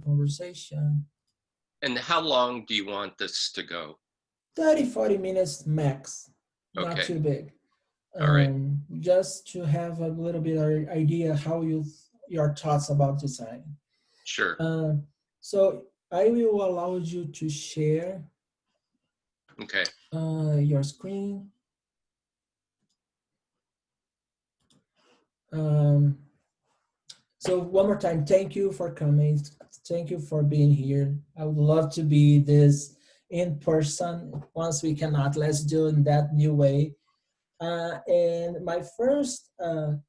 conversation. And how long do you want this to go? 30, 40 minutes max, not Okay. too big. All right. Just to have a little bit of idea how your thoughts about design. Sure. So I will allow you to share Okay. your screen. Um, so one more time, thank you for coming. Thank you for being here. I would love to be this in person. Once we cannot, let's do it in that new way. And my first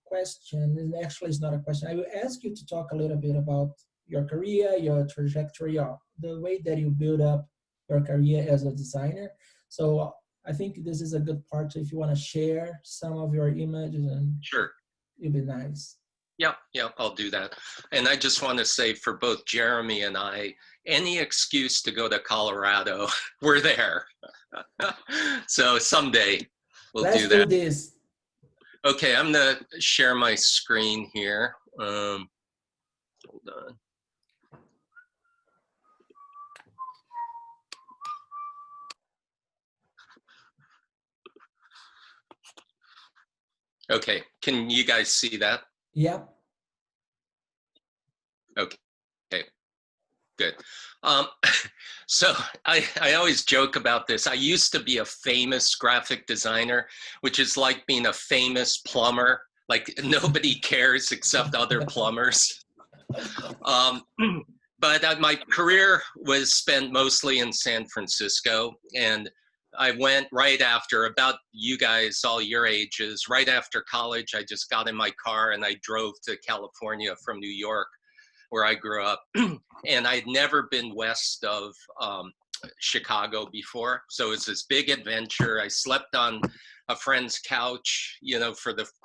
question, and actually it's not a question, I will ask you to talk a little bit about your career, your trajectory, or the way that you build up your career as a designer. So I think this is a good part. If you want to share some of your images, and Sure. it'd be nice. Yeah, I'll do that. And I just want to say for both Jeremy and I, any excuse to go to Colorado, we're there. So someday we'll Let's do do that. this. Okay, I'm gonna share my screen here. Hold on. Okay, can you guys see that? Yep. Okay, good. So I always joke about this. I used to be a famous graphic designer, which is like being a famous plumber. Like nobody cares except other plumbers. But my career was spent mostly in San Francisco, and I went right after, about you guys, all your ages, right after college, I just got in my car and I drove to California from New York, where I grew up. And I'd never been west of Chicago before. So it was this big adventure. I slept on a friend's couch,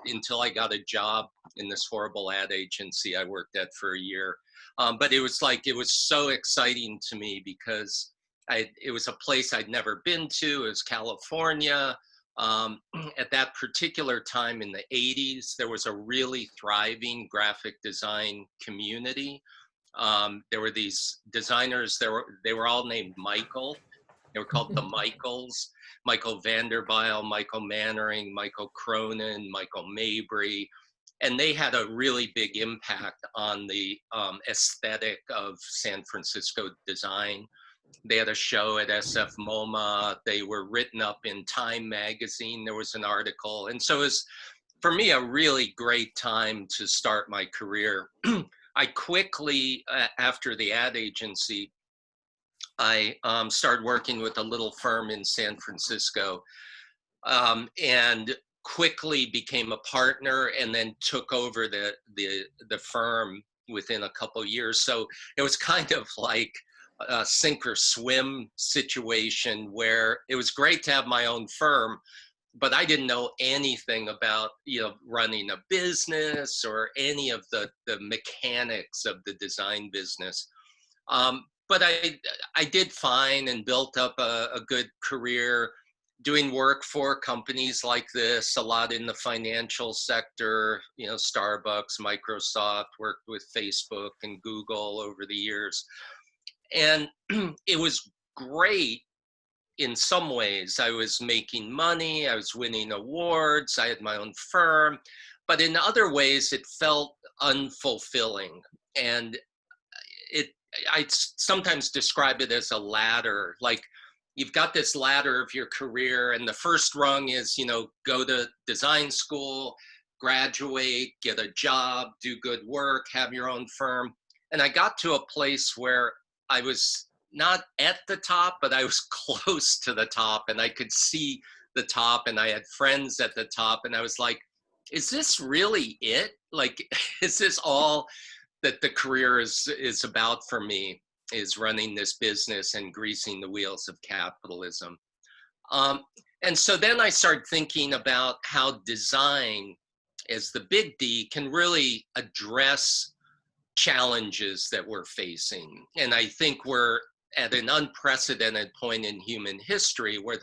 until I got a job in this horrible ad agency I worked at for a year. But it was so exciting to me because it was a place I'd never been to. It was California. At that particular time in the 80s, there was a really thriving graphic design community. There were these designers, they were all named Michael. They were called the Michaels: Michael Vanderbilt, Michael Mannering, Michael Cronin, Michael Mabry. And they had a really big impact on the aesthetic of San Francisco design. They had a show at SF MoMA. They were written up in Time magazine. There was an article. And so it was, for me, a really great time to start my career. I quickly, after the ad agency, I started working with a little firm in San Francisco, and quickly became a partner, and then took over the firm within a couple of years. So it was kind of like a sink or swim situation where it was great to have my own firm, but I didn't know anything about, running a business or any of the mechanics of the design business. But I did fine and built up a good career doing work for companies like this, a lot in the financial sector, Starbucks, Microsoft, worked with Facebook and Google over the years. And it was great in some ways. I was making money, I was winning awards, I had my own firm, but in other ways it felt unfulfilling. And I sometimes describe it as a ladder. Like, you've got this ladder of your career, and the first rung is, go to design school, graduate, get a job, do good work, have your own firm. And I got to a place where I was not at the top, but I was close to the top, and I could see the top, and I had friends at the top, and I was like, is this really it? Like, is this all that the career is about for me, is running this business and greasing the wheels of capitalism? And so then I started thinking about how design, as the big D, can really address challenges that we're facing. And I think we're at an unprecedented point in human history where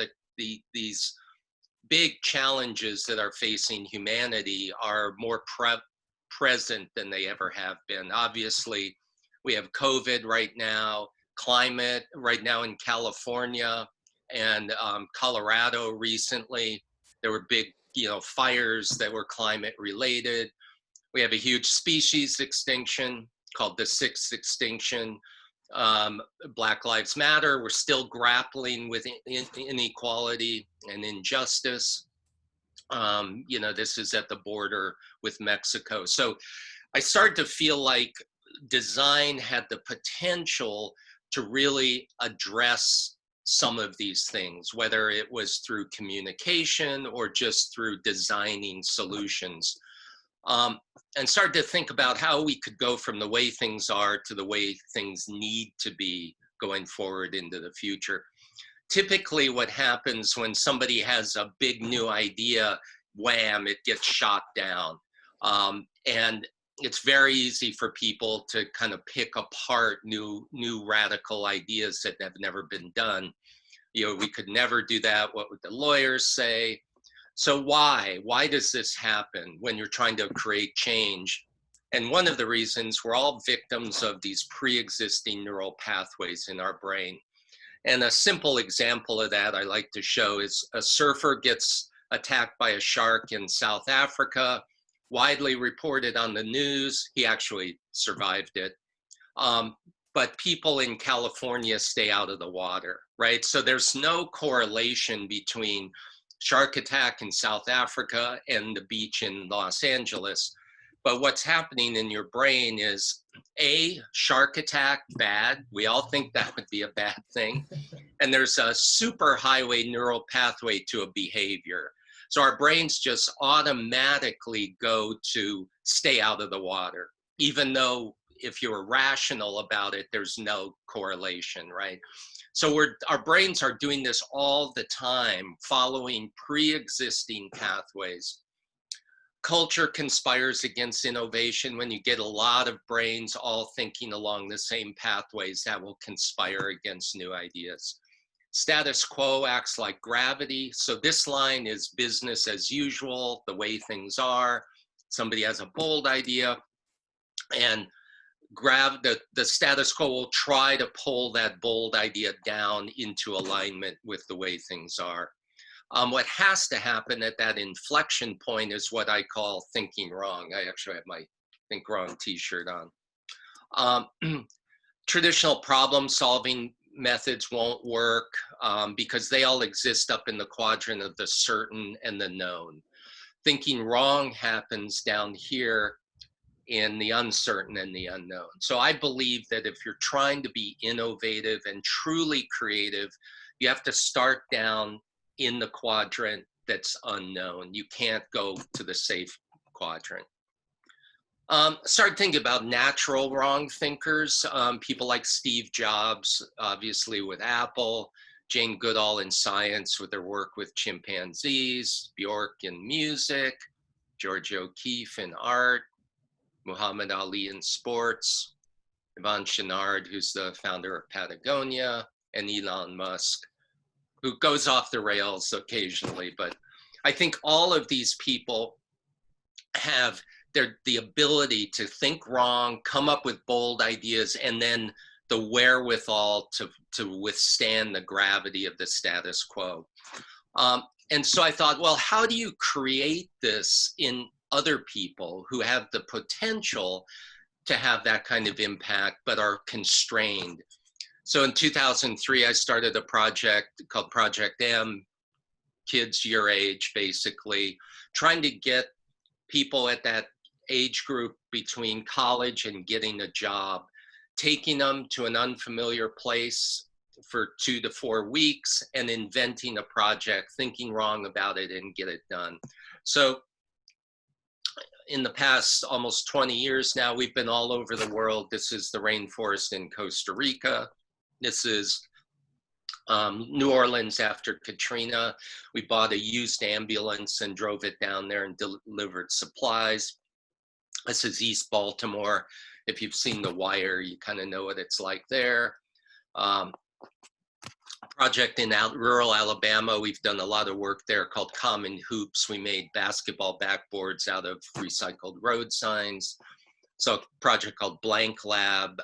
these big challenges that are facing humanity are more present than they ever have been. Obviously, We have COVID right now, climate right now in California and Colorado recently. There were big, fires that were climate related. We have a huge species extinction called the sixth extinction. Black Lives Matter. We're still grappling with inequality and injustice. This is at the border with Mexico. So I started to feel like design had the potential to really address some of these things, whether it was through communication or just through designing solutions. And started to think about how we could go from the way things are to the way things need to be going forward into the future. Typically what happens when somebody has a big new idea, wham, it gets shot down. And it's very easy for people to kind of pick apart new radical ideas that have never been done. We could never do that. What would the lawyers say? So why does this happen when you're trying to create change? And one of the reasons, we're all victims of these pre-existing neural pathways in our brain. And a simple example of that I like to show is a surfer gets attacked by a shark in South Africa, widely reported on the news. He actually survived it. But people in California stay out of the water, right? So there's no correlation between shark attack in South Africa and the beach in Los Angeles. But what's happening in your brain is a shark attack, bad. We all think that would be a bad thing. And there's a superhighway neural pathway to a behavior. So our brains just automatically go to stay out of the water, even though if you're rational about it, there's no correlation, right? So our brains are doing this all the time, following pre-existing pathways. Culture conspires against innovation. When you get a lot of brains all thinking along the same pathways, that will conspire against new ideas. Status quo acts like gravity. So this line is business as usual, the way things are. Somebody has a bold idea, and the status quo will try to pull that bold idea down into alignment with the way things are. What has to happen at that inflection point is what I call thinking wrong. I actually have my Think Wrong t-shirt on. Traditional problem solving methods won't work because they all exist up in the quadrant of the certain and the known. Thinking wrong happens down here in the uncertain and the unknown. So I believe that if you're trying to be innovative and truly creative, you have to start down in the quadrant that's unknown. You can't go to the safe quadrant. Start thinking about natural wrong thinkers, people like Steve Jobs, obviously with Apple, Jane Goodall in science with her work with chimpanzees, Bjork in music, George O'Keeffe in art, Muhammad Ali in sports, Yvon Chouinard, who's the founder of Patagonia, and Elon Musk, who goes off the rails occasionally. But I think all of these people have the ability to think wrong, come up with bold ideas, and then the wherewithal to withstand the gravity of the status quo. And so I thought, well, how do you create this in other people who have the potential to have that kind of impact but are constrained? So in 2003, I started a project called Project M, kids your age, basically, trying to get people at that age group between college and getting a job, taking them to an unfamiliar place for 2 to 4 weeks and inventing a project, thinking wrong about it, and get it done. So in the past almost 20 years now, we've been all over the world. This is the rainforest in Costa Rica. This is New Orleans after Katrina. We bought a used ambulance and drove it down there and delivered supplies. This is East Baltimore. If you've seen The Wire, you kind of know what it's like there. Project in rural Alabama, we've done a lot of work there called Common Hoops. We made basketball backboards out of recycled road signs. So a project called Blank Lab.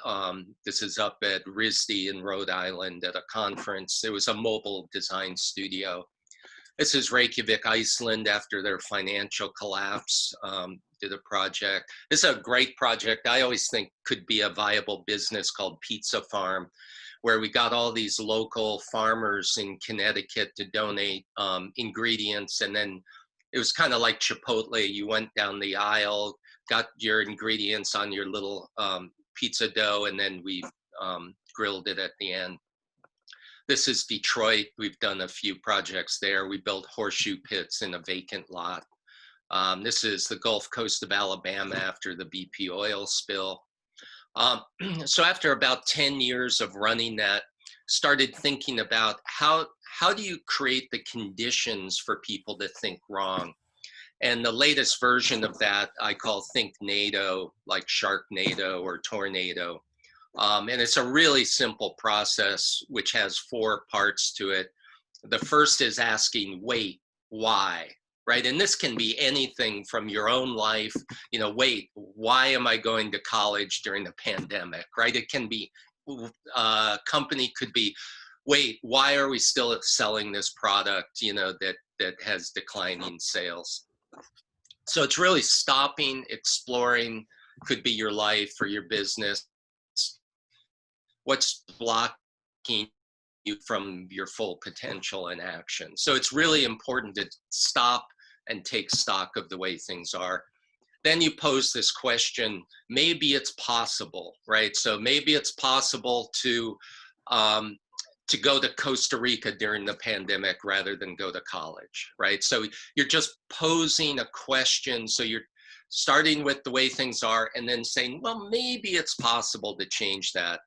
This is up at RISD in Rhode Island at a conference. It was a mobile design studio. This is Reykjavik, Iceland, after their financial collapse, did a project. This is a great project I always think could be a viable business called Pizza Farm, where we got all these local farmers in Connecticut to donate ingredients. And then it was kind of like Chipotle. You went down the aisle, got your ingredients on your little pizza dough, and then we grilled it at the end. This is Detroit. We've done a few projects there. We built horseshoe pits in a vacant lot. This is the Gulf Coast of Alabama after the BP oil spill. So after about 10 years of running that, started thinking about how do you create the conditions for people to think wrong? And the latest version of that I call Thinknado, like Sharknado or Tornado. And it's a really simple process, which has 4 parts to it. The first is asking, wait, why? Right? And this can be anything from your own life. You know, wait, why am I going to college during the pandemic? Right? It can be, a company could be, wait, why are we still selling this product, you know, that has declining sales? So it's really stopping, exploring, could be your life or your business. What's blocking you from your full potential and action? So it's really important to stop and take stock of the way things are. Then you pose this question, maybe it's possible, right? So maybe it's possible to go to Costa Rica during the pandemic rather than go to college, right? So you're just posing a question. So you're starting with the way things are and then saying, well, maybe it's possible to change that.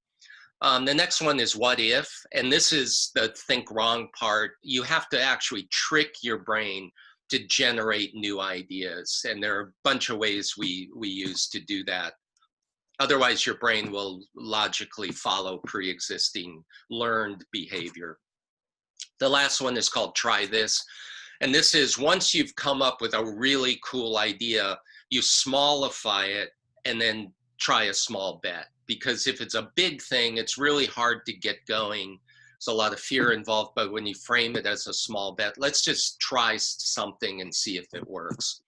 The next one is what if, and this is the think wrong part. You have to actually trick your brain to generate new ideas. And there are a bunch of ways we use to do that. Otherwise, your brain will logically follow pre-existing learned behavior. The last one is called try this. And this is once you've come up with a really cool idea, you smallify it and then try a small bet. Because if it's a big thing, it's really hard to get going. There's a lot of fear involved, but when you frame it as a small bet, let's just try something and see if it works.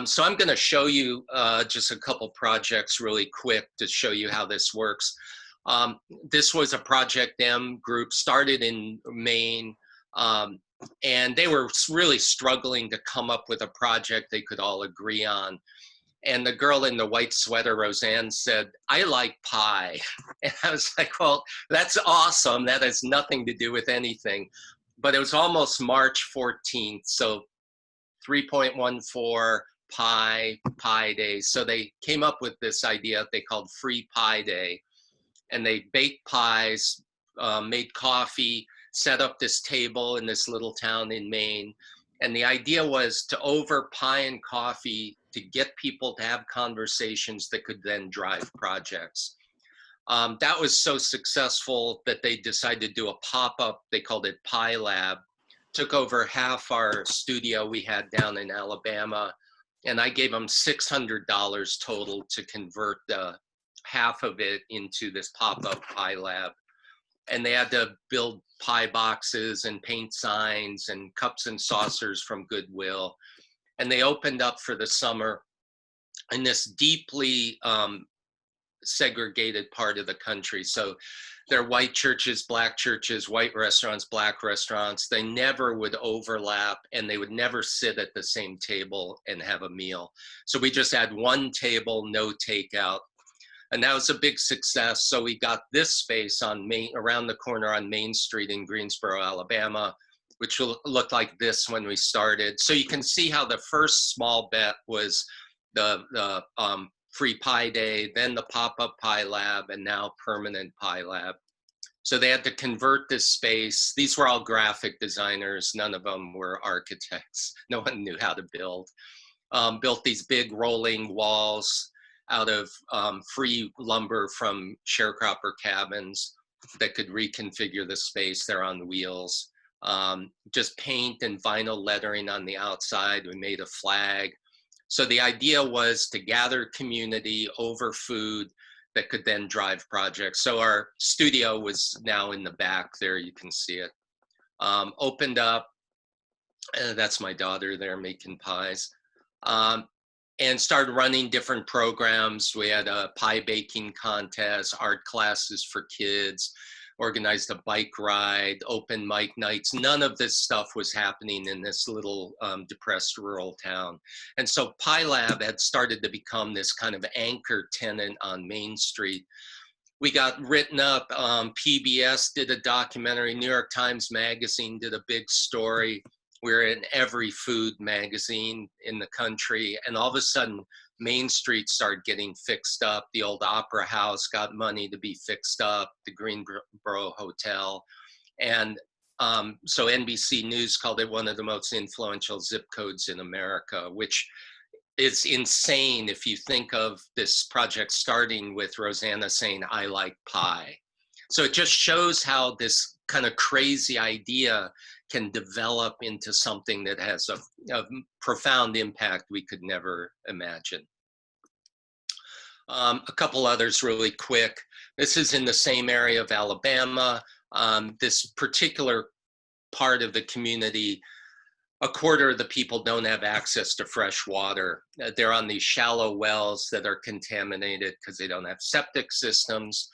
So I'm going to show you just a couple projects really quick to show you how this works. This was a Project M group, started in Maine, and they were really struggling to come up with a project they could all agree on. And the girl in the white sweater, Roseanne, said, I like pie. And I was like, well, that's awesome. That has nothing to do with anything. But it was almost March 14th, so 3.14 Pi Day. So they came up with this idea they called Free Pie Day. And they baked pies, made coffee, set up this table in this little town in Maine. And the idea was to over pie and coffee to get people to have conversations that could then drive projects. That was so successful that they decided to do a pop-up. They called it Pie Lab. Took over half our studio we had down in Alabama. And I gave them $600 total to convert half of it into this pop-up Pie Lab. And they had to build pie boxes and paint signs and cups and saucers from Goodwill. And they opened up for the summer in this deeply segregated part of the country. So there are white churches, black churches, white restaurants, black restaurants. They never would overlap and they would never sit at the same table and have a meal. So we just had one table, no takeout. And that was a big success. So we got this space on around the corner on Main Street in Greensboro, Alabama, which looked like this when we started. So you can see how the first small bet was the Free Pie Day, then the pop-up Pie Lab, and now permanent Pie Lab. So they had to convert this space. These were all graphic designers. None of them were architects. No one knew how to build. Built these big rolling walls out of free lumber from sharecropper cabins that could reconfigure the space. They're on wheels. Just paint and vinyl lettering on the outside. We made a flag. So the idea was to gather community over food that could then drive projects. So our studio was now in the back there, you can see it. Opened up, that's my daughter there making pies. And started running different programs. We had a pie baking contest, art classes for kids, organized a bike ride, open mic nights. None of this stuff was happening in this little depressed rural town. And so Pie Lab had started to become this kind of anchor tenant on Main Street. We got written up, PBS did a documentary, New York Times Magazine did a big story. We're in every food magazine in the country, and all of a sudden, Main Street started getting fixed up. The old Opera House got money to be fixed up, the Greenboro Hotel. And so NBC News called it one of the most influential zip codes in America, which is insane if you think of this project starting with Rosanna saying, "I like pie." So it just shows how this kind of crazy idea can develop into something that has a profound impact we could never imagine. A couple others really quick. This is in the same area of Alabama. This particular part of the community, a quarter of the people don't have access to fresh water. They're on these shallow wells that are contaminated because they don't have septic systems.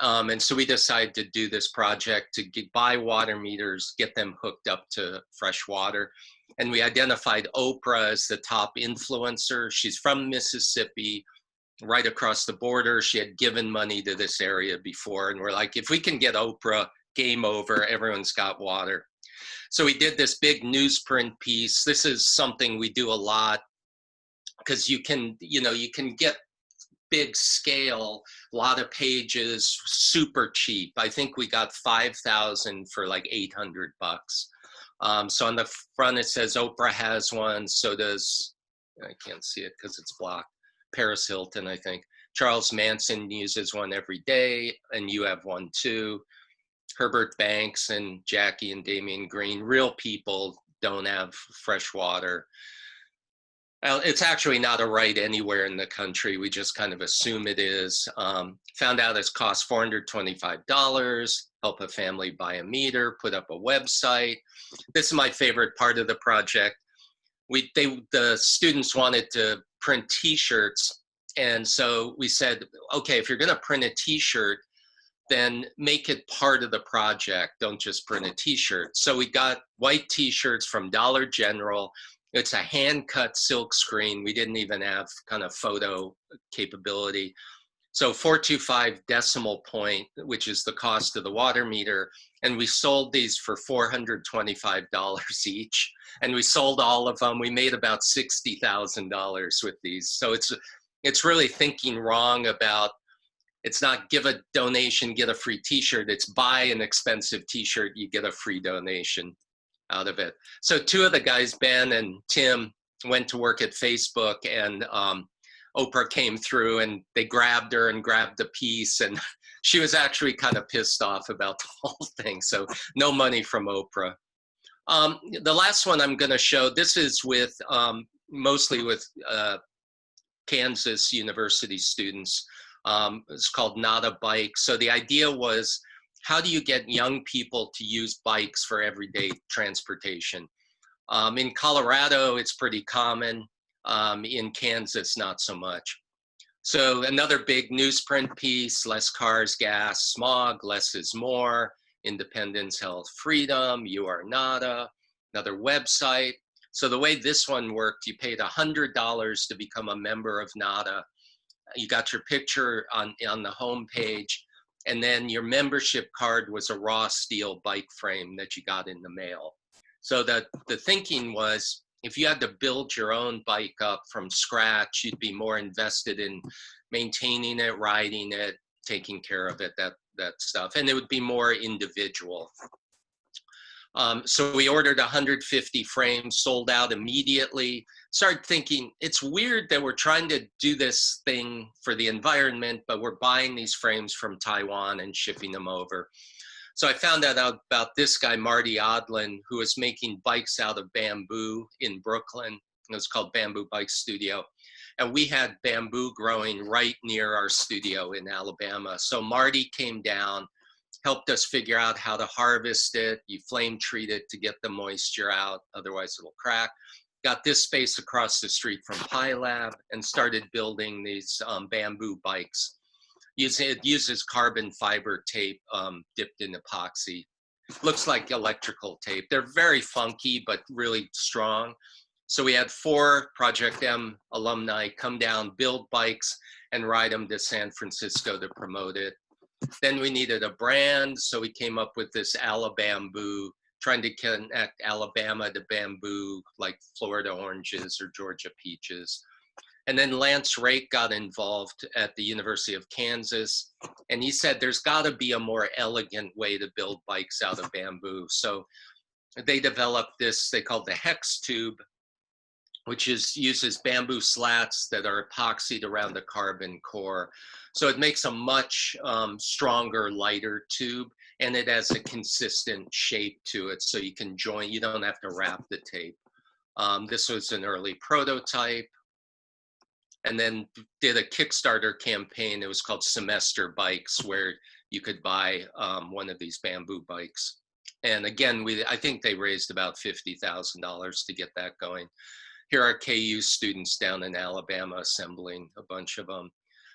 And so we decided to do this project to buy water meters, get them hooked up to fresh water. And we identified Oprah as the top influencer. She's from Mississippi, right across the border. She had given money to this area before. And we're like, if we can get Oprah, game over, everyone's got water. So we did this big newsprint piece. This is something we do a lot because you can get big scale, a lot of pages, super cheap. I think we got 5,000 for like $800. So on the front it says Oprah has one, so does, I can't see it because it's blocked, Paris Hilton, I think. Charles Manson uses one every day, and you have one too. Herbert Banks and Jackie and Damian Green, real people, don't have fresh water. It's actually not a right anywhere in the country. We just kind of assume it is. Found out it's cost $425, help a family buy a meter, put up a website. This is my favorite part of the project. The students wanted to print t-shirts. And so we said, okay, if you're gonna print a t-shirt, then make it part of the project. Don't just print a t-shirt. So we got white t-shirts from Dollar General. It's a hand-cut silk screen. We didn't even have kind of photo capability. So 425 decimal point, which is the cost of the water meter. And we sold these for $425 each. And we sold all of them. We made about $60,000 with these. So it's really thinking wrong about, it's not give a donation, get a free t-shirt. It's buy an expensive t-shirt, you get a free donation out of it. So two of the guys, Ben and Tim, went to work at Facebook, and Oprah came through and they grabbed her and grabbed the piece, and she was actually kind of pissed off about the whole thing. So no money from Oprah. The last one I'm gonna show, this is with mostly with Kansas University students. It's called Not a Bike. So the idea was, how do you get young people to use bikes for everyday transportation? In Colorado, it's pretty common. In Kansas, not so much. So another big newsprint piece, less cars, gas, smog, less is more, independence, health, freedom, you are nada, another website. So the way this one worked, you paid $100 to become a member of NADA. You got your picture on the home page, and then your membership card was a raw steel bike frame that you got in the mail. So the thinking was, if you had to build your own bike up from scratch, you'd be more invested in maintaining it, riding it, taking care of it, that stuff, and it would be more individual. So we ordered 150 frames, sold out immediately. Started thinking, it's weird that we're trying to do this thing for the environment, but we're buying these frames from Taiwan and shipping them over. So I found out about this guy, Marty Odlin, who was making bikes out of bamboo in Brooklyn. It was called Bamboo Bike Studio. And we had bamboo growing right near our studio in Alabama. So Marty came down, helped us figure out how to harvest it. You flame treat it to get the moisture out, otherwise it'll crack. Got this space across the street from Pi Lab and started building these bamboo bikes. It uses carbon fiber tape dipped in epoxy. Looks like electrical tape. They're very funky, but really strong. So we had 4 Project M alumni come down, build bikes, and ride them to San Francisco to promote it. Then we needed a brand, so we came up with this Alabamboo, trying to connect Alabama to bamboo, like Florida oranges or Georgia peaches. And then Lance Rake got involved at the University of Kansas, and he said there's got to be a more elegant way to build bikes out of bamboo. So they developed this, they called the hex tube, which uses bamboo slats that are epoxied around the carbon core. So it makes a much stronger, lighter tube, and it has a consistent shape to it, so you can join, you don't have to wrap the tape. This was an early prototype, and then did a Kickstarter campaign. It was called Semester Bikes, where you could buy one of these bamboo bikes. And again, I think they raised about $50,000 to get that going. Here are KU students down in Alabama assembling a bunch of them,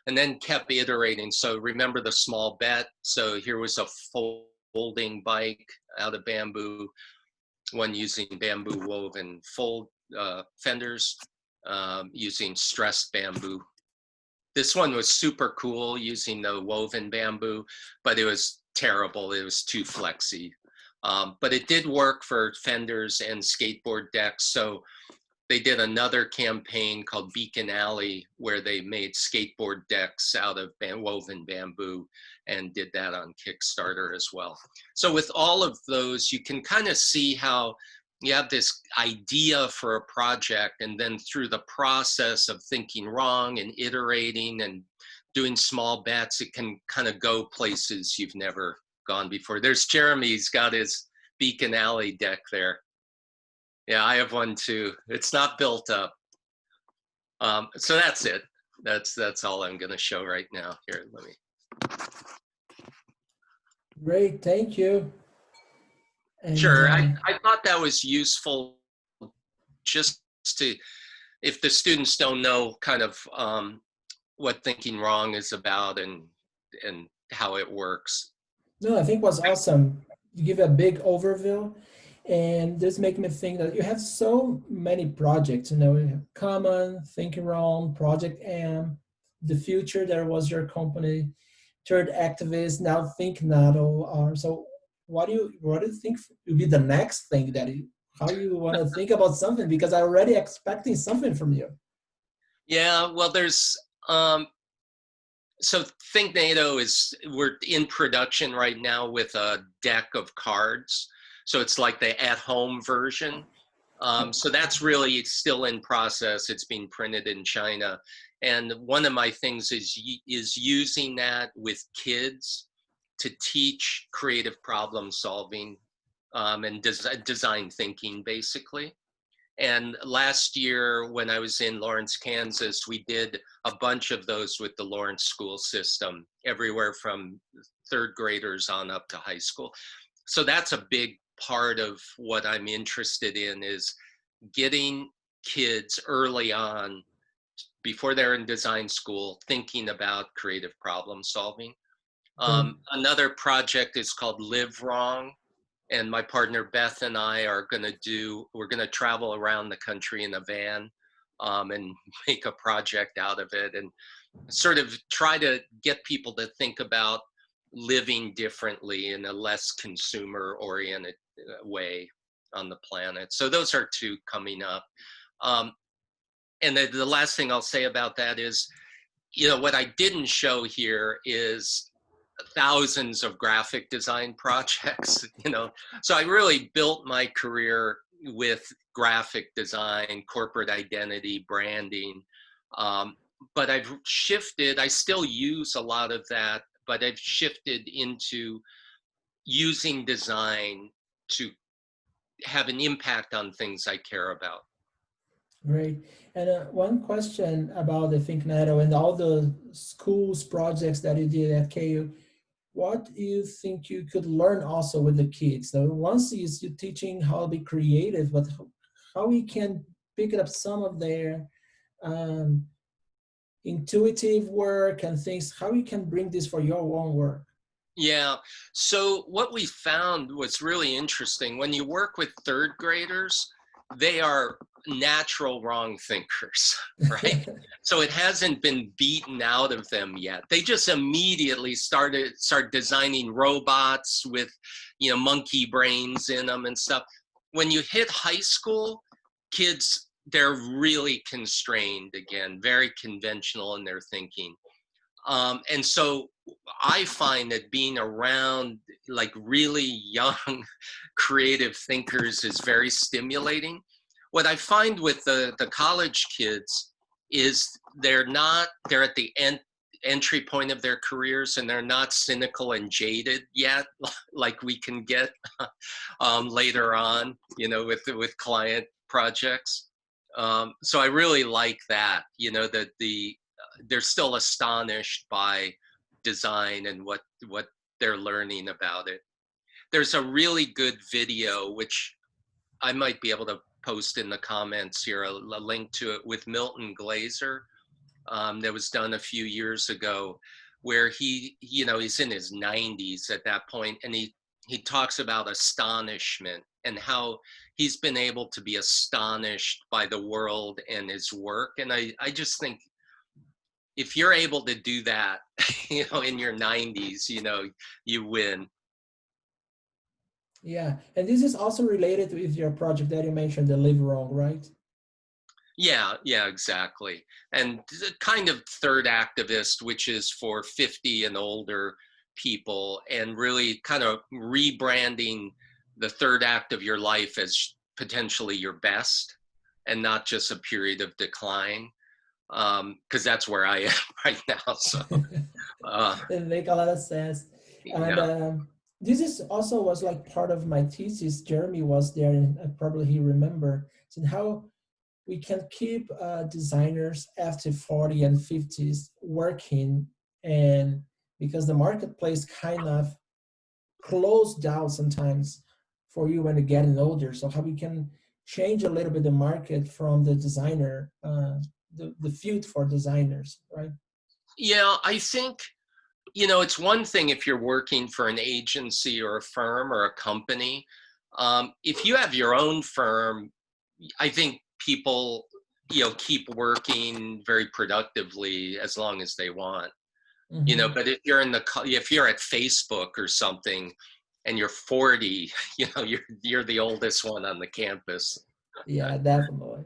and then kept iterating. So remember the small bet? So here was a folding bike out of bamboo, one using bamboo woven fenders, using stressed bamboo. This one was super cool using the woven bamboo, but it was terrible. It was too flexy. But it did work for fenders and skateboard decks. So they did another campaign called Beacon Alley, where they made skateboard decks out of woven bamboo and did that on Kickstarter as well. So with all of those, you can kind of see how you have this idea for a project, and then through the process of thinking wrong and iterating and doing small bets, it can kind of go places you've never gone before. There's Jeremy, he's got his Beacon Alley deck there. Yeah, I have one too. It's not built up. So that's it. That's all I'm going to show right now. Here, let me. Great, thank you. And, sure, I thought that was useful just to, if the students don't know kind of what thinking wrong is about and how it works. No, I think it was awesome. You give a big overview. And this makes me think that you have so many projects, you know, you have Common, Thinking Wrong, Project M, The Future, there was your company, Third Activist, now Thinknado. So what do you think will be the next thing that how you want to think about something? Because I'm already expecting something from you. Yeah, well, there's, so Thinknado we're in production right now with a deck of cards. So it's like the at-home version. So that's really still in process. It's being printed in China. And one of my things is using that with kids to teach creative problem solving and design thinking, basically. And last year, when I was in Lawrence, Kansas, we did a bunch of those with the Lawrence school system, everywhere from 3rd graders on up to high school. So that's a big part of what I'm interested in, is getting kids early on, before they're in design school, thinking about creative problem solving. Another project is called Live Wrong. And my partner Beth and I are we're gonna travel around the country in a van and make a project out of it, and sort of try to get people to think about living differently in a less consumer oriented way on the planet. So those are 2 coming up. And the last thing I'll say about that is, you know, what I didn't show here is thousands of graphic design projects, you know. So I really built my career with graphic design, corporate identity, branding. But I've shifted, I still use a lot of that, but I've shifted into using design to have an impact on things I care about. Great. And one question about the Thinknado and all the schools projects that you did at KU. What do you think you could learn also with the kids? So once is you teaching how to be creative, but how we can pick up some of their um, intuitive work and things, how you can bring this for your own work. Yeah. So what we found was really interesting. When you work with third graders, they are natural wrong thinkers, right? So it hasn't been beaten out of them yet. They just immediately start designing robots with, monkey brains in them and stuff. When you hit high school, kids, they're really constrained again, very conventional in their thinking. And so I find that being around like really young creative thinkers is very stimulating. What I find with the college kids is they're at the entry point of their careers, and they're not cynical and jaded yet like we can get later on, with client projects. So I really like that, that they're still astonished by design and what they're learning about it. There's a really good video which I might be able to post in the comments here, a link to it, with Milton Glaser, that was done a few years ago, where he's in his 90s at that point, and he talks about astonishment and how he's been able to be astonished by the world and his work. And I just think if you're able to do that, in your 90s, you win. Yeah, and this is also related with your project that you mentioned, the Live Wrong, right? Yeah, exactly. And the kind of third activist, which is for 50 and older people, and really kind of rebranding the third act of your life as potentially your best and not just a period of decline. Because that's where I am right now. So, It make a lot of sense. And yeah. this is also was like part of my thesis. Jeremy was there, and probably he remember. So how we can keep designers after 40 and 50s working, and because the marketplace kind of closed down sometimes for you when you're getting older. So how we can change a little bit the market from the designer, the field for designers, right? Yeah, I think, it's one thing if you're working for an agency or a firm or a company. If you have your own firm, I think people, keep working very productively as long as they want. Mm-hmm. But if you're at Facebook or something and you're 40, you're the oldest one on the campus. Yeah, definitely.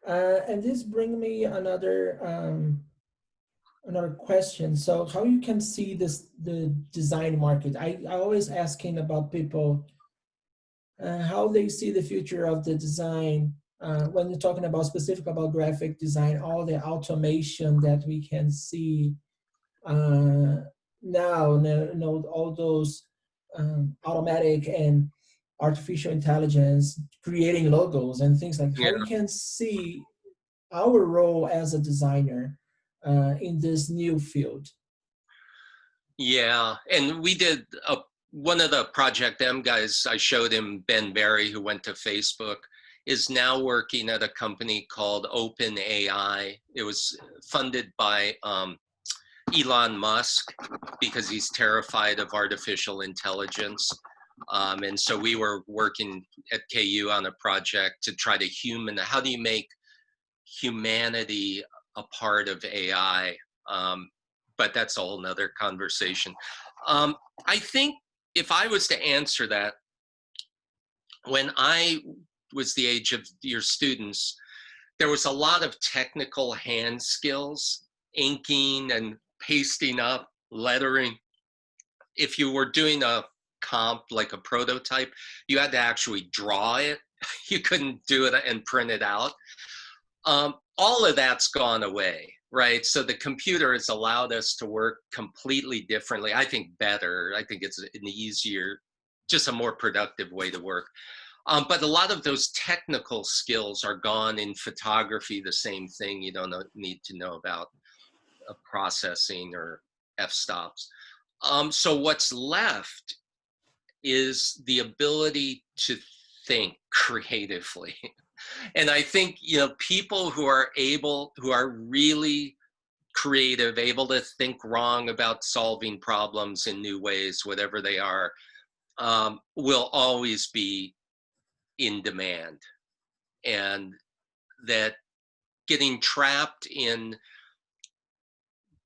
And this bring me another question. So how you can see this the design market? I always asking about people how they see the future of the design when you're talking about specific about graphic design, all the automation that we can see uh, now, all those automatic and artificial intelligence creating logos and things like Yeah. how we can see our role as a designer in this new field. Yeah, and we did one of the Project M guys. I showed him, Ben Berry, who went to Facebook, is now working at a company called Open AI. It was funded by Elon Musk because he's terrified of artificial intelligence. And so we were working at KU on a project to try to how do you make humanity a part of AI? But that's a whole nother conversation. Um, I think if I was to answer that, when I was the age of your students, there was a lot of technical hand skills, inking and pasting up, lettering. If you were doing a comp, like a prototype, you had to actually draw it. You couldn't do it and print it out. All of that's gone away, right? So the computer has allowed us to work completely differently. I think better. I think it's an easier, just a more productive way to work. But a lot of those technical skills are gone. In photography, the same thing. You don't need to know about processing or f-stops. So what's left is the ability to think creatively. And I think, you know, people who are really creative, able to think wrong about solving problems in new ways, whatever they are, will always be in demand. And that getting trapped in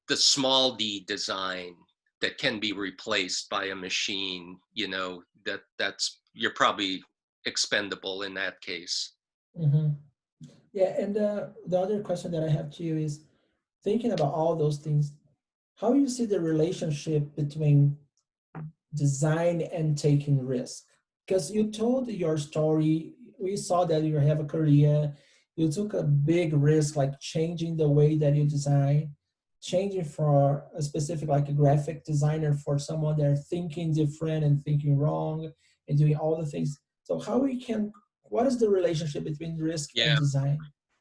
the small d design that can be replaced by a machine, you know, you're probably expendable in that case. Mm-hmm. Yeah, and the other question that I have to you is, thinking about all those things, how you see the relationship between design and taking risk? Because you told your story, we saw that you have a career, you took a big risk, like changing the way that you design, changing for a specific, like a graphic designer, for someone that are thinking different and thinking wrong and doing all the things. So how we can, what is the relationship between risk and Yeah. design?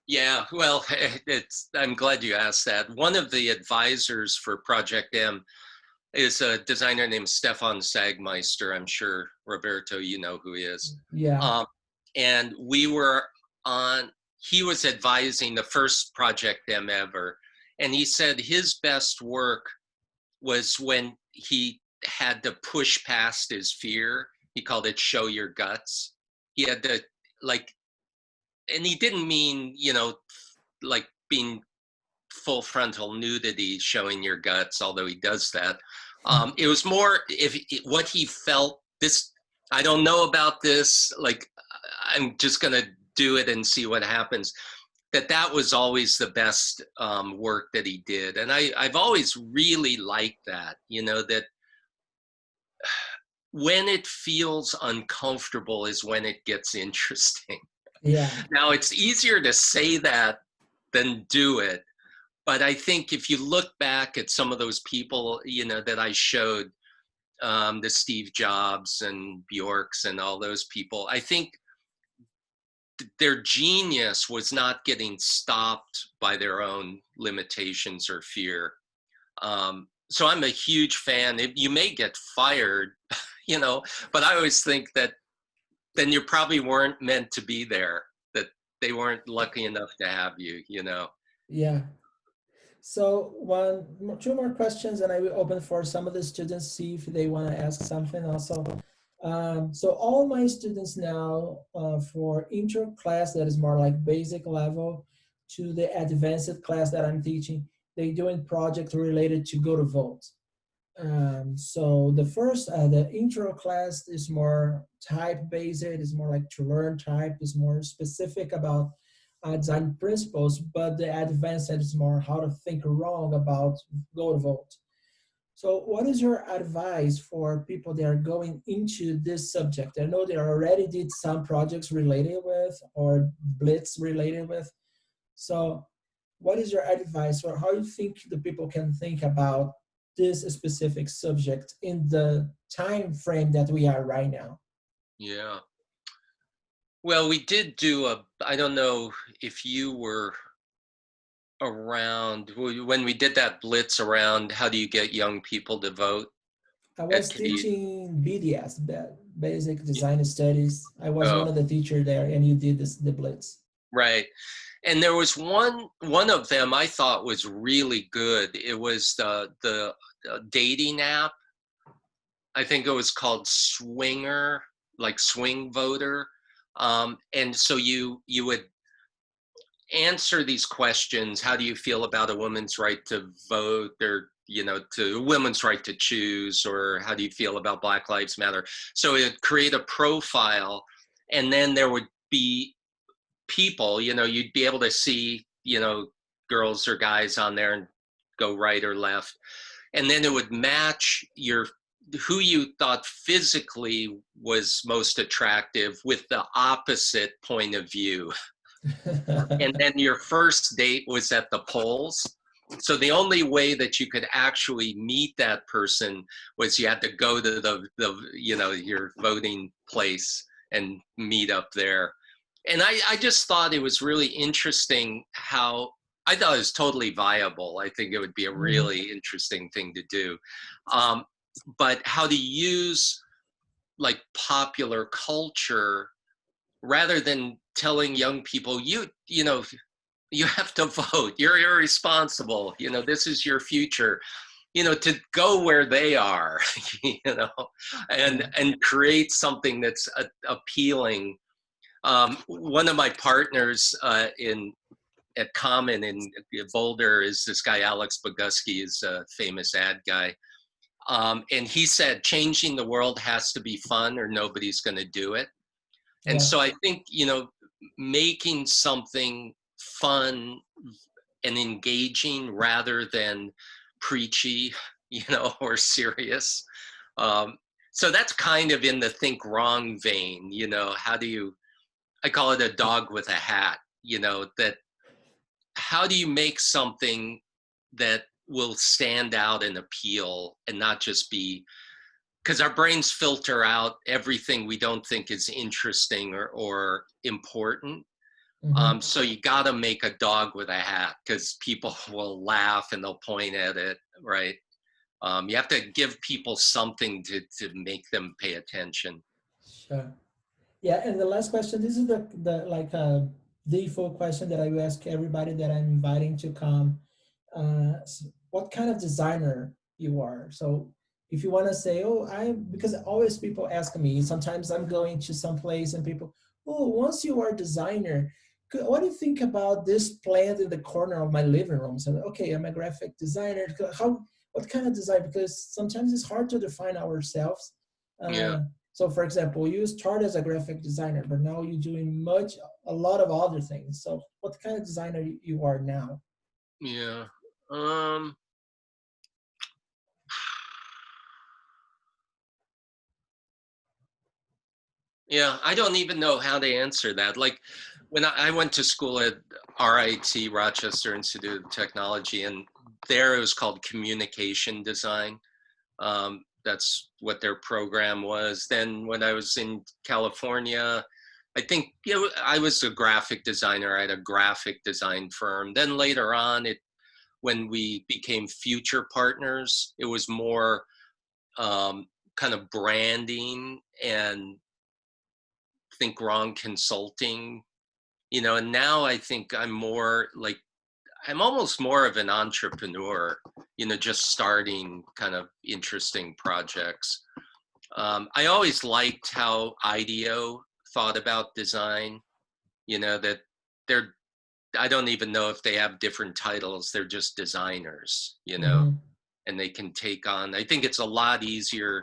Yeah, well, I'm glad you asked that. One of the advisors for Project M is a designer named Stefan Sagmeister. I'm sure, Roberto, you know who he is. Yeah. And he was advising the first Project M ever. And he said his best work was when he had to push past his fear. He called it show your guts. He had to, like, and he didn't mean, you know, like being full frontal nudity, showing your guts, although he does that. It was more what he felt. This, I don't know about this. Like, I'm just gonna do it and see what happens. That was always the best work that he did, and I've always really liked that. You know, that when it feels uncomfortable is when it gets interesting. Yeah. Now, it's easier to say that than do it. But I think if you look back at some of those people, you know, that I showed, the Steve Jobs and Bjorks and all those people, I think their genius was not getting stopped by their own limitations or fear. So I'm a huge fan. You may get fired, you know, but I always think that then you probably weren't meant to be there, that they weren't lucky enough to have you, you know. Yeah. So two more questions, and I will open for some of the students, see if they want to ask something also. So all my students now, for intro class that is more like basic level to the advanced class that I'm teaching, they doing projects related to go to vote. So the intro class is more type based, is more like to learn type, is more specific about design principles, but the advanced is more how to think wrong about go to vote. So what is your advice for people that are going into this subject? I know they already did some projects related with or blitz related with. So what is your advice for how you think the people can think about this specific subject in the time frame that we are right now? Yeah. Well, we did do I don't know if you were around when we did that blitz around how do you get young people to vote I at was KU. teaching BDS, Basic Design Studies. I was Oh, one of the teacher there, and you did the blitz. right. And there was one of them I thought was really good. It was the dating app. I think it was called Swinger, like Swing Voter. And so you would answer these questions. How do you feel about a woman's right to vote, or, you know, to a women's right to choose, or how do you feel about Black Lives Matter? So it'd create a profile, and then there would be people, you know, you'd be able to see, you know, girls or guys on there and go right or left. And then it would match who you thought physically was most attractive with the opposite point of view. And then your first date was at the polls. So the only way that you could actually meet that person was you had to go to the you know, your voting place and meet up there. And I just thought it was really interesting how I thought it was totally viable. I think it would be a really interesting thing to do. But how to use like popular culture rather than telling young people, you know, you have to vote, you're irresponsible, you know, this is your future, you know, to go where they are, you know, and create something that's appealing. One of my partners at Common in Boulder is this guy, Alex Bogusky, is a famous ad guy. And he said, changing the world has to be fun or nobody's going to do it. And so I think, you know, making something fun and engaging rather than preachy, you know, or serious. So that's kind of in the think wrong vein, you know, how do you, I call it a dog with a hat, you know, that how do you make something that will stand out and appeal and not just be, because our brains filter out everything we don't think is interesting or important. So you got to make a dog with a hat because people will laugh and they'll point at it, right? You have to give people something to make them pay attention. Sure. Yeah, and the last question, this is the like default question that I will ask everybody that I'm inviting to come. What kind of designer you are? So if you want to say, oh, because always people ask me, sometimes I'm going to some place and people, oh, once you are a designer, what do you think about this plant in the corner of my living room? So, okay, I'm a graphic designer. What kind of design? Because sometimes it's hard to define ourselves. Yeah. So for example, you start as a graphic designer, but now you're doing a lot of other things. So what kind of designer you are now? Yeah. Yeah, I don't even know how to answer that. Like when I went to school at RIT, Rochester Institute of Technology, and there it was called communication design. That's what their program was. Then when I was in California, I think, you know, I was a graphic designer. I had a graphic design firm. Then later on, when we became future partners, it was more kind of branding and think wrong consulting, you know. And now I think I'm more like, I'm almost more of an entrepreneur, you know, just starting kind of interesting projects. I always liked how IDEO thought about design, you know, that they're, I don't even know if they have different titles. They're just designers, you know, and they can take on, I think it's a lot easier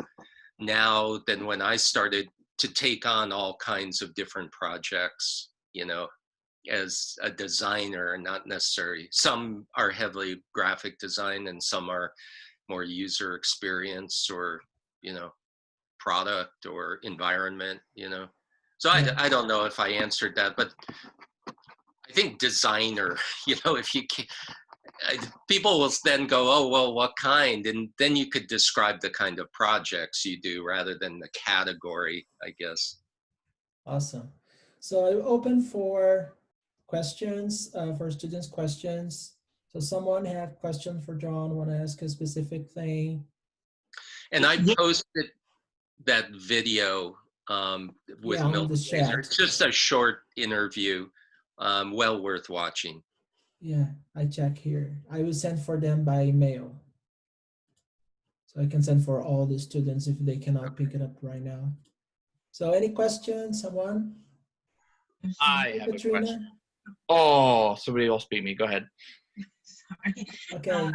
now than when I started to take on all kinds of different projects, you know, as a designer, not necessarily. Some are heavily graphic design and some are more user experience or, you know, product or environment, you know. So I don't know if I answered that, but I think designer, you know, if you can, people will then go, oh, well, what kind? And then you could describe the kind of projects you do rather than the category, I guess. Awesome. So I'm open for questions, for students' questions. So someone have questions for John, want to ask a specific thing? And I posted that video with On the Milton Glaser. chat. It's just a short interview, well worth watching. Yeah, I check here. I will send for them by mail. So I can send for all the students if they cannot pick it up right now. So any questions, someone? I have Katrina? a question. Oh, somebody else beat me. Go ahead. Sorry. Okay.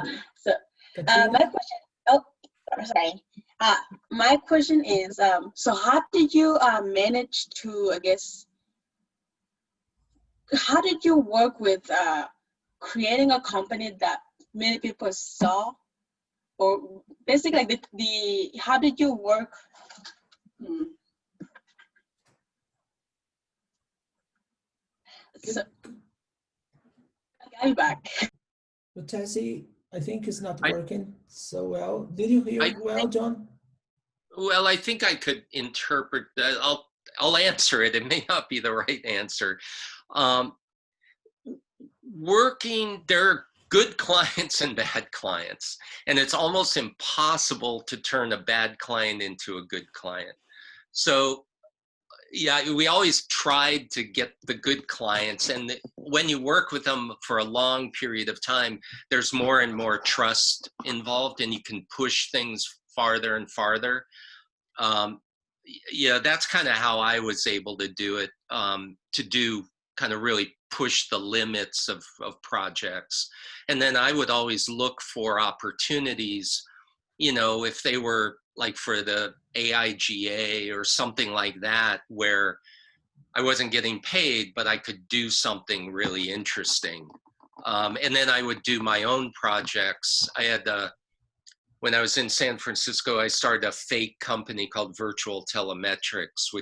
My question. Oh, sorry. My question is, so how did you manage to, I guess, how did you work with creating a company that many people saw, or basically like how did you work? So, I'll be back. So Tessie, I think it's not working so well. Did you hear well, John? Well, I think I could interpret that. I'll answer it. It may not be the right answer. Um, there are good clients and bad clients, and it's almost impossible to turn a bad client into a good client. So yeah, we always tried to get the good clients, and when you work with them for a long period of time, there's more and more trust involved, and you can push things farther and farther. Yeah, that's kind of how I was able to do it, to do kind of really push the limits of projects. And then I would always look for opportunities, if they were like for the AIGA or something like that, where I wasn't getting paid, but I could do something really interesting. And then I would do my own projects. When I was in San Francisco, I started a fake company called Virtual Telemetrics,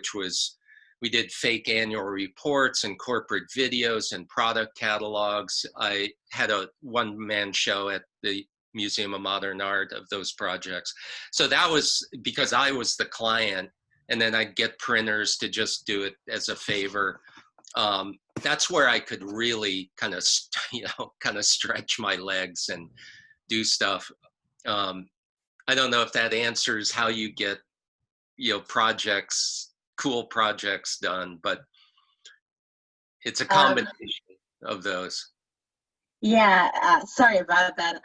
we did fake annual reports and corporate videos and product catalogs. I had a one-man show at the Museum of Modern Art of those projects. So that was because I was the client, and then I'd get printers to just do it as a favor. That's where I could really kind of stretch my legs and do stuff. I don't know if that answers how you get, cool projects done, but it's a combination of those. Yeah, sorry about that.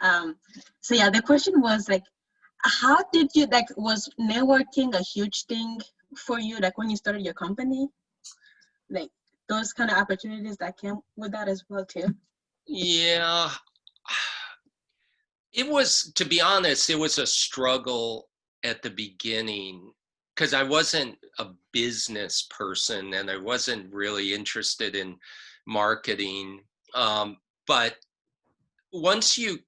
So yeah, the question was like, how did you, was networking a huge thing for you, like when you started your company? Like those kind of opportunities that came with that as well too? Yeah, to be honest, it was a struggle at the beginning because I wasn't a business person and I wasn't really interested in marketing. But one thing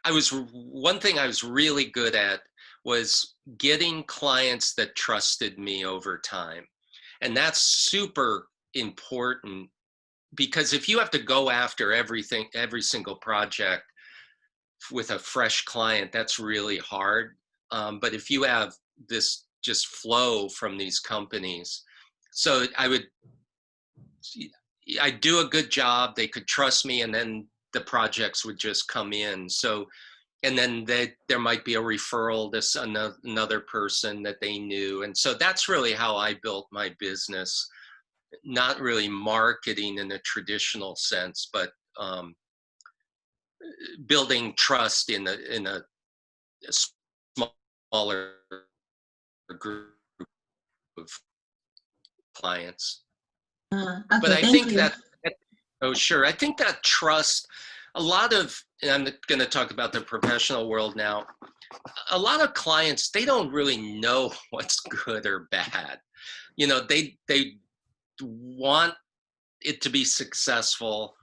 I was really good at was getting clients that trusted me over time. And that's super important because if you have to go after every single project with a fresh client, that's really hard. But if you have this just flow from these companies, so I'd do a good job, they could trust me, and then the projects would just come in. So, and then there might be a referral to another person that they knew. And so that's really how I built my business, not really marketing in a traditional sense, but building trust in a smaller group of clients. Okay, But I thank think you. I think that trust, and I'm going to talk about the professional world now, a lot of clients, they don't really know what's good or bad. They want it to be successful,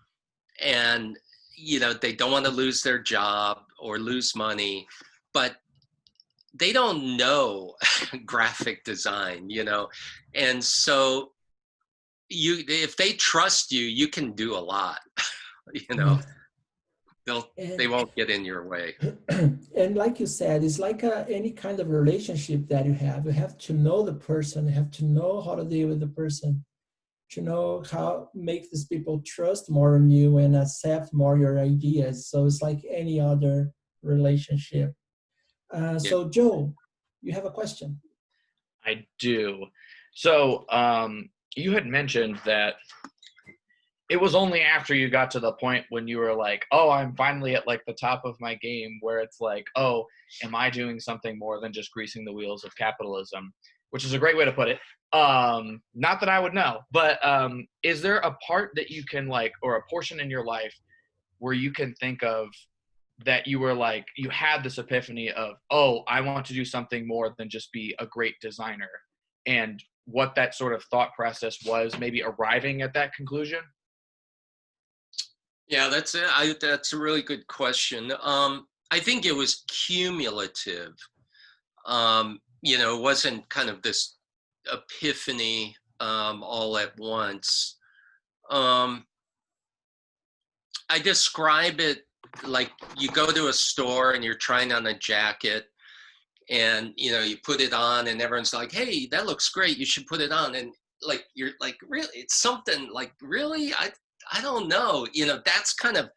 and they don't want to lose their job or lose money, but they don't know graphic design, and so if they trust you, you can do a lot. They won't get in your way. And like you said, it's like any kind of relationship that you have to know the person, you have to know how to deal with the person, to know how make these people trust more on you and accept more your ideas. So it's like any other relationship. So Joe, you have a question? I do. So you had mentioned that it was only after you got to the point when you were like, oh, I'm finally at like the top of my game, where it's like, oh, am I doing something more than just greasing the wheels of capitalism? Which is a great way to put it. Not that I would know, but is there a part that you can or a portion in your life where you can think of that you were like, you had this epiphany of, oh, I want to do something more than just be a great designer, and what that sort of thought process was, maybe arriving at that conclusion? Yeah, that's it. That's a really good question. I think it was cumulative. It wasn't kind of this epiphany all at once. I describe it like you go to a store and you're trying on a jacket, and you put it on and everyone's like, hey, that looks great, you should put it on. And like, you're like, really, it's something like, really, I don't know, you know, that's kind of,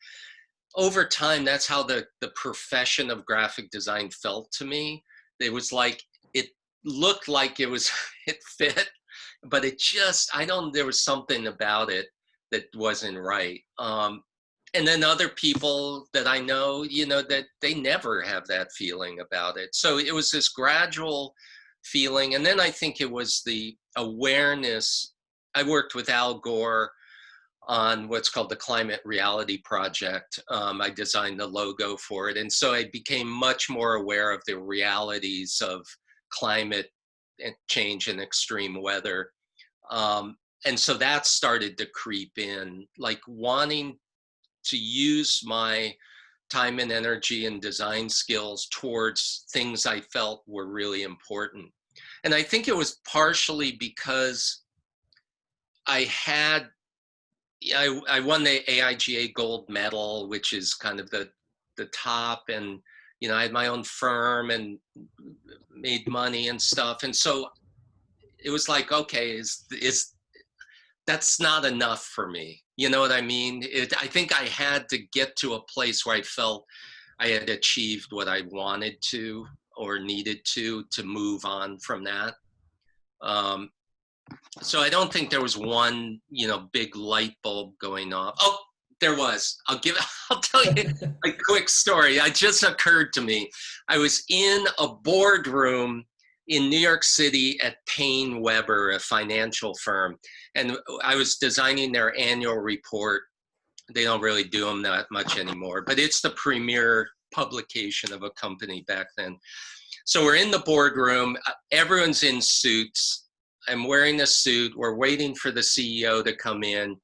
over time, that's how the profession of graphic design felt to me. It was like, it looked like it was, it fit, but it just, there was something about it that wasn't right. And then other people that I know, you know, that they never have that feeling about it. So it was this gradual feeling. And then I think it was the awareness. I worked with Al Gore on what's called the Climate Reality Project. I designed the logo for it. And so I became much more aware of the realities of climate change and extreme weather. And so that started to creep in, like wanting to use my time and energy and design skills towards things I felt were really important. And I think it was partially because I won the AIGA Gold Medal, which is kind of the top, and you know, I had my own firm and made money and stuff. And so it was like, okay, that's not enough for me. You know what I mean? I think I had to get to a place where I felt I had achieved what I wanted to or needed to move on from that. So I don't think there was one, you know, big light bulb going off. Oh, there was. I'll tell you a quick story. It just occurred to me. I was in a boardroom in New York City at Payne Weber, a financial firm, and I was designing their annual report. They don't really do them that much anymore, but it's the premier publication of a company back then. So we're in the boardroom, everyone's in suits. I'm wearing a suit, we're waiting for the CEO to come in,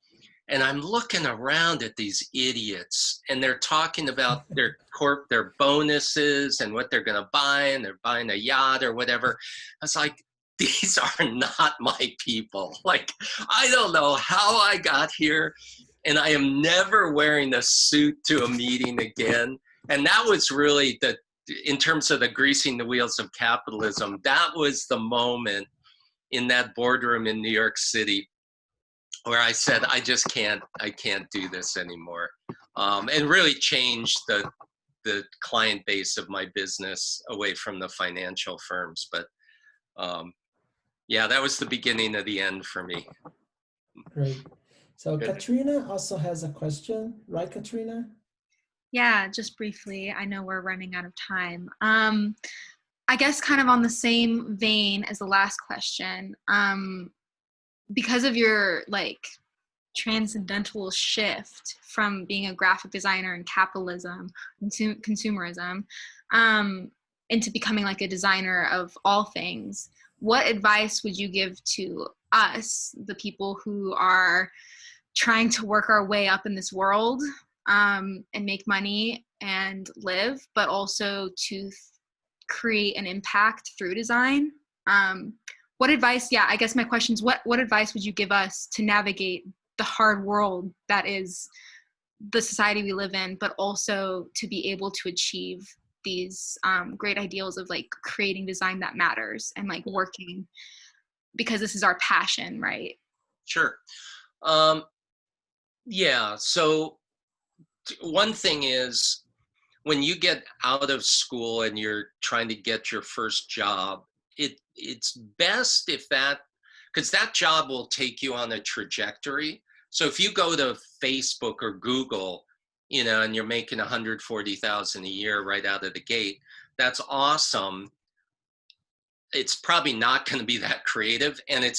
and I'm looking around at these idiots, and they're talking about their bonuses and what they're gonna buy, and they're buying a yacht or whatever. I was like, these are not my people. Like, I don't know how I got here, and I am never wearing a suit to a meeting again. And that was really in terms of the greasing the wheels of capitalism, that was the moment in that boardroom in New York City where I said, I can't do this anymore. And really changed the client base of my business away from the financial firms. But yeah, that was the beginning of the end for me. Great. So Good. Katrina also has a question, right, Katrina? Yeah, just briefly. I know we're running out of time. I guess kind of on the same vein as the last question, because of your like transcendental shift from being a graphic designer in capitalism, consumerism, into becoming like a designer of all things, what advice would you give to us, the people who are trying to work our way up in this world and make money and live, but also to create an impact through design? What advice, I guess my question is, what advice would you give us to navigate the hard world that is the society we live in, but also to be able to achieve these great ideals of like creating design that matters and like working, because this is our passion, right? Sure. Yeah, so one thing is, when you get out of school and you're trying to get your first job, it's best if because that job will take you on a trajectory. So if you go to Facebook or Google, you know, and you're making 140,000 a year right out of the gate, that's awesome. It's probably not going to be that creative, and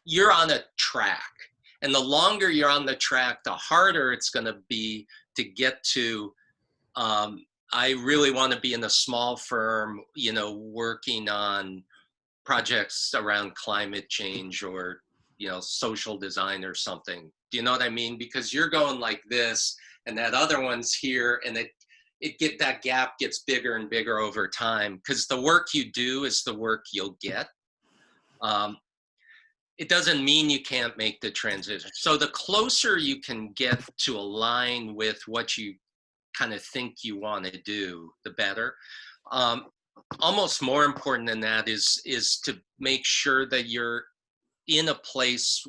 you're on a track. And the longer you're on the track, the harder it's going to be to get to, I really want to be in a small firm, you know, working on projects around climate change or, you know, social design or something. Do you know what I mean? Because you're going like this and that other one's here, and that gap gets bigger and bigger over time, because the work you do is the work you'll get. It doesn't mean you can't make the transition. So the closer you can get to align with what you kind of think you want to do, the better. Almost more important than that is to make sure that you're in a place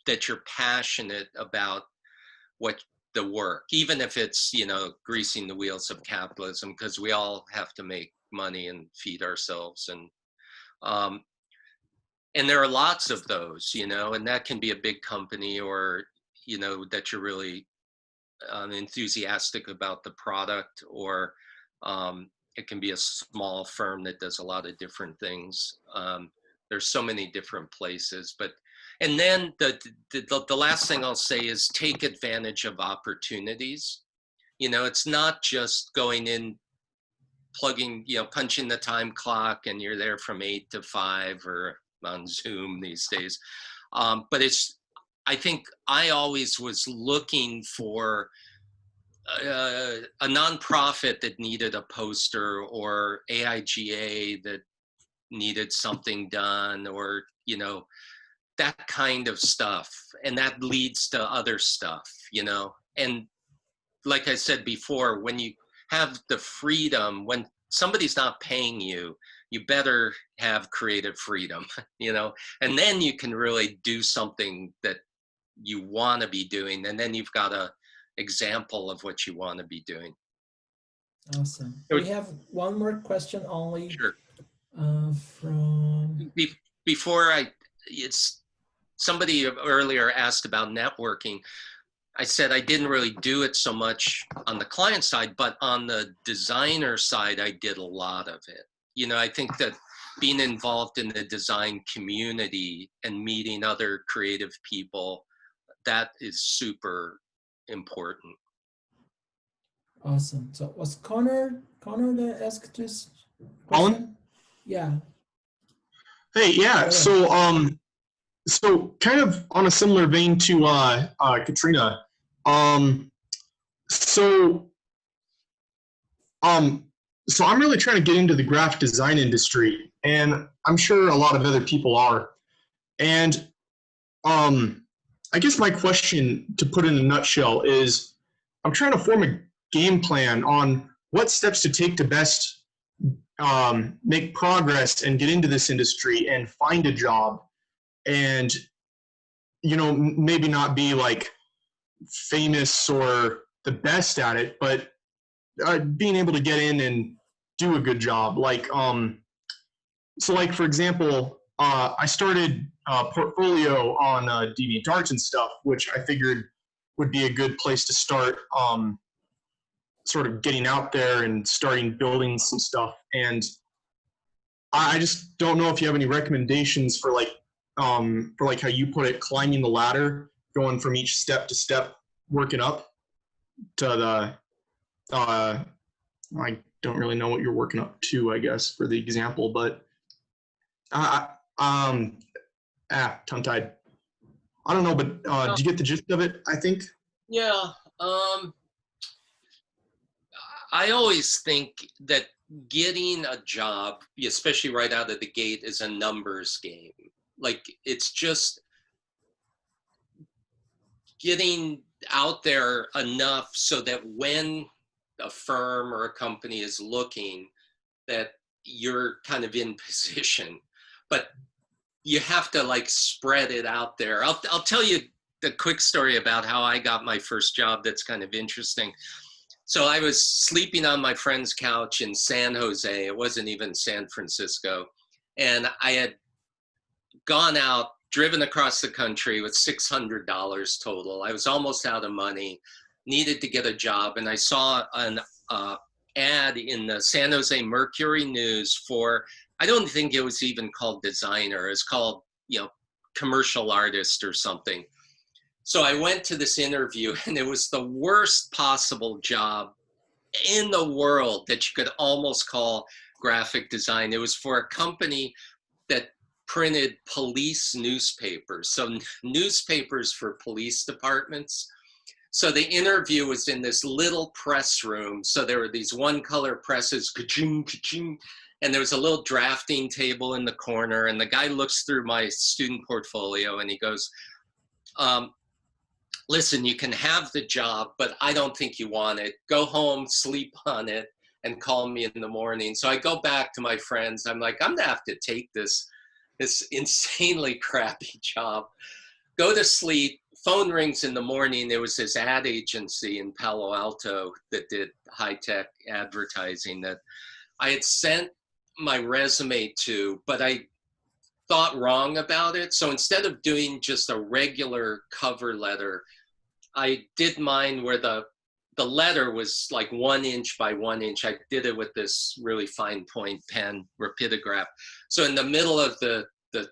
that you're passionate about what the work, even if it's, you know, greasing the wheels of capitalism, because we all have to make money and feed ourselves. And there are lots of those, you know, and that can be a big company, or, you know, that you're really enthusiastic about the product, or it can be a small firm that does a lot of different things. There's so many different places, but, and then the last thing I'll say is take advantage of opportunities. You know, it's not just going in, plugging, you know, punching the time clock and you're there from 8 to 5 or on Zoom these days. But it's, I think I always was looking for a nonprofit that needed a poster, or AIGA that needed something done, or, you know, that kind of stuff. And that leads to other stuff, you know. And like I said before, when you have the freedom, when somebody's not paying you, you better have creative freedom, you know, and then you can really do something that you want to be doing. And then you've got a example of what you want to be doing. Awesome. We have one more question only. Sure. From before it's somebody earlier asked about networking. I said I didn't really do it so much on the client side, but on the designer side, I did a lot of it. You know, I think that being involved in the design community and meeting other creative people, that is super important. Awesome. So was Connor that asked this question? Colin? Yeah. Hey, yeah. So kind of on a similar vein to Katrina. So I'm really trying to get into the graphic design industry, and I'm sure a lot of other people are. And I guess my question, to put in a nutshell, is I'm trying to form a game plan on what steps to take to best make progress and get into this industry and find a job, and, you know, maybe not be like famous or the best at it, but being able to get in and do a good job. Like, so like, for example, I started a portfolio on DeviantArt and stuff, which I figured would be a good place to start sort of getting out there and starting building some stuff. And I just don't know if you have any recommendations for like how you put it, climbing the ladder, going from each step to step, working up to the, I don't really know what you're working up to, I guess, for the example, but tongue-tied. I don't know, but do you get the gist of it, I think? Yeah. I always think that getting a job, especially right out of the gate, is a numbers game. Like, it's just getting out there enough so that when a firm or a company is looking, that you're kind of in position. But you have to like spread it out there. I'll tell you the quick story about how I got my first job that's kind of interesting. So I was sleeping on my friend's couch in San Jose. It wasn't even San Francisco. And I had gone out, driven across the country with $600 total. I was almost out of money, needed to get a job. And I saw an ad in the San Jose Mercury News for, I don't think it was even called designer. It's called, you know, commercial artist or something. So I went to this interview, and it was the worst possible job in the world that you could almost call graphic design. It was for a company that printed police newspapers, so newspapers for police departments. So the interview was in this little press room. So there were these one-color presses, ka-ching, ka-ching, and there was a little drafting table in the corner. And the guy looks through my student portfolio, and he goes, listen, you can have the job, but I don't think you want it. Go home, sleep on it, and call me in the morning. So I go back to my friends. I'm like, I'm gonna have to take this this insanely crappy job. Go to sleep. Phone rings in the morning. There was this ad agency in Palo Alto that did high-tech advertising that I had sent my resume to, but I thought wrong about it. So instead of doing just a regular cover letter, I did mine where the letter was like 1 inch by 1 inch. I did it with this really fine point pen, rapidograph. So in the middle of the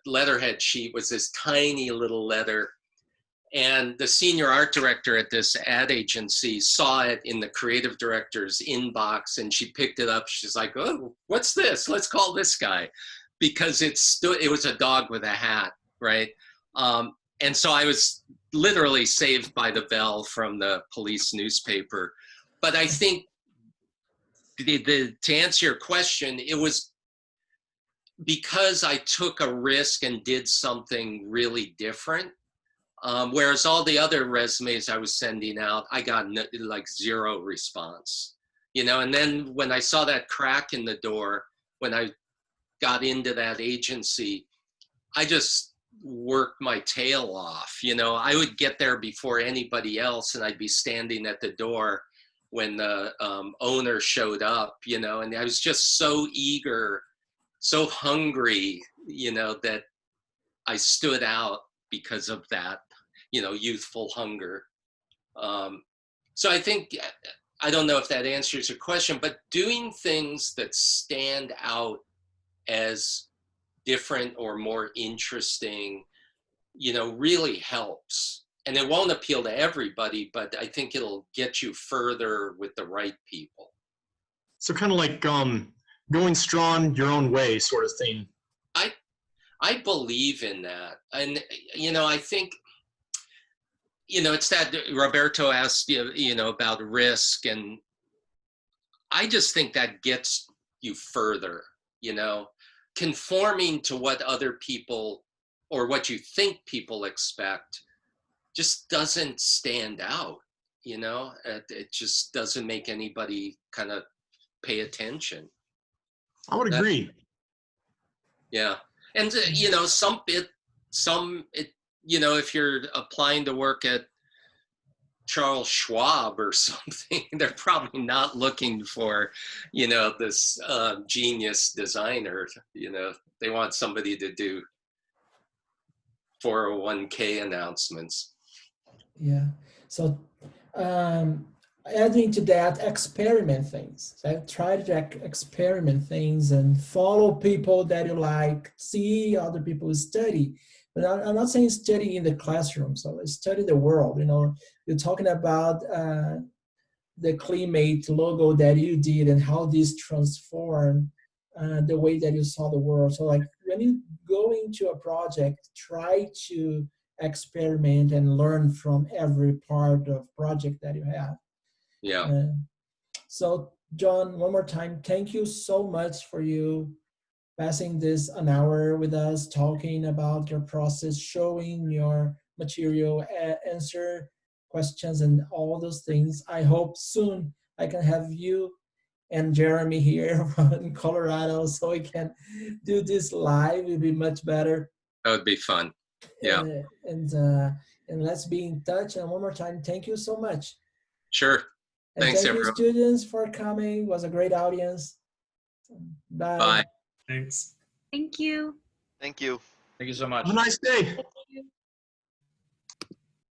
letterhead sheet was this tiny little letter. And the senior art director at this ad agency saw it in the creative director's inbox, and she picked it up. She's like, "Oh, what's this? Let's call this guy," because it was a dog with a hat, right? And so I was literally saved by the bell from the police newspaper. But I think to answer your question, it was because I took a risk and did something really different. Whereas all the other resumes I was sending out, I got like zero response, and then when I saw that crack in the door, when I got into that agency, I just worked my tail off. I would get there before anybody else, and I'd be standing at the door when the owner showed up, and I was just so eager, so hungry, that I stood out because of that, youthful hunger. So I think, I don't know if that answers your question, but doing things that stand out as different or more interesting, really helps. And it won't appeal to everybody, but I think it'll get you further with the right people. So kind of like going strong your own way sort of thing. I believe in that. And, I think, it's that Roberto asked about risk, and I just think that gets you further, conforming to what other people or what you think people expect just doesn't stand out, it just doesn't make anybody kind of pay attention. I would agree. Yeah. And, if you're applying to work at Charles Schwab or something, they're probably not looking for, this genius designer. They want somebody to do 401k announcements. Yeah. So adding to that, experiment things. So try to experiment things and follow people that you like, see other people study. But I'm not saying study in the classroom, so study the world. You're talking about the Climate logo that you did and how this transformed the way that you saw the world. So like when you go into a project, try to experiment and learn from every part of project that you have. Yeah. So John, one more time, thank you so much for you passing this an hour with us, talking about your process, showing your material, answer questions and all those things. I hope soon I can have you and Jeremy here in Colorado so we can do this live. It'll be much better. That would be fun. Yeah. And let's be in touch. And one more time, thank you so much. Sure. And thanks, thank everyone. you, students, for coming. It was a great audience. Bye. Bye. Thanks. Thank you. Thank you so much. Have a nice day.